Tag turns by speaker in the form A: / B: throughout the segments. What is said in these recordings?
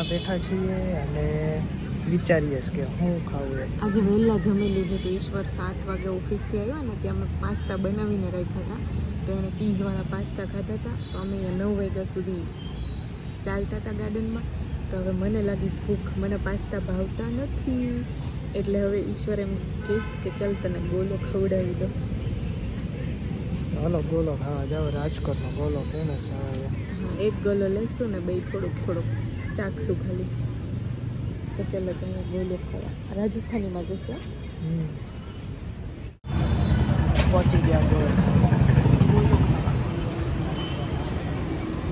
A: બેઠા છીએ અને વિચારીએ કે શું ખાવું એમ.
B: આજે વહેલા જમી લીધું હતું. ઈશ્વર 7 વાગે ઓફિસથી આવ્યા ને ત્યાં અમે પાસ્તા બનાવીને રાખ્યા હતા. તો એને ચીઝવાળા પાસ્તા ખાધા હતા. તો અમે 9 વાગ્યા સુધી ચાલતા હતા ગાર્ડનમાં. તો હવે મને લાગી ભૂખ, મને પાસ્તા ભાવતા નથી. એટલે હવે ઈશ્વર એમ કહીશ કે ચાલ તને ગોલો ખવડાવી દો.
A: હાલો ગોલો ખાવા જાવ. રાજકોટનો ગોલો ફેમસ છે.
B: હા, એક ગોલો લેશું ને બે થોડુંક ચાખશું ખાલી. તો ચાલો જઈએ ગોલો ખાવા. રાજસ્થાનીમાં જશું.
A: પહોંચી ગયા ગોલો.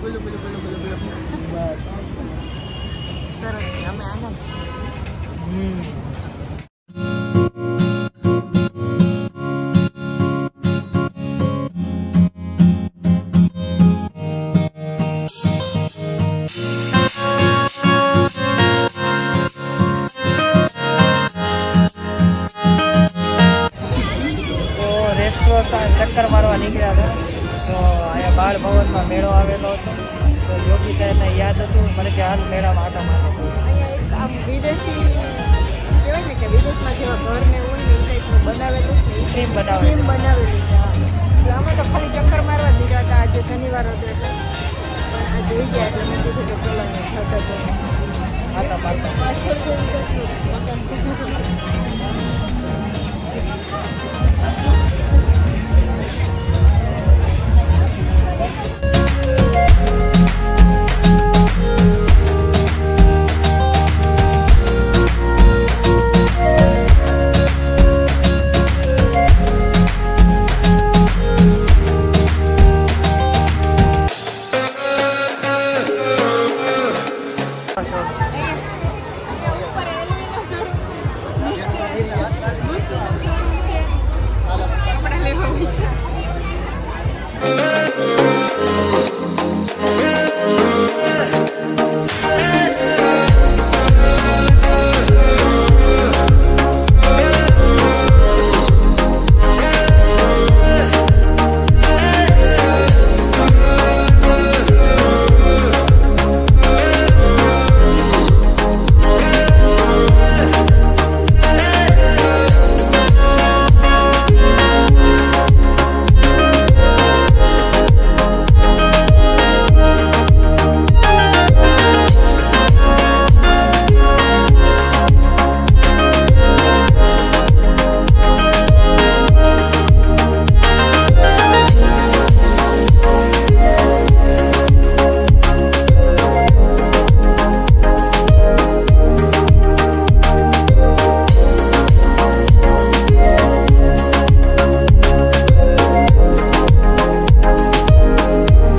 B: બોલો બસ સરસ છે. અમે આના જ
A: ચક્કર મારવા નીકળ્યા હતા. તો અહીંયા બાળ ભવનમાં મેળો આવેલો હતો. તો યોગિતાને યાદ હતું મને કે હાલ મેળામાં આટા મારવા.
B: અહીંયા એક આમ વિદેશી કહેવાય ને કે વિદેશમાં જેવા ઘર ને હોય ને એ ટાઈપનું બનાવેલું છે.
A: થીમ બનાવેલું
B: છે. હા, અમે તો ખાલી ચક્કર મારવા જ નીકળ્યા હતા. આજે શનિવાર હતો એટલે પણ આ જોઈ ગયા એટલે મેં કીધું કે ચલો અહીંયા થતા જઈએ.
A: આટા મારતા
B: પાછળ જોઈ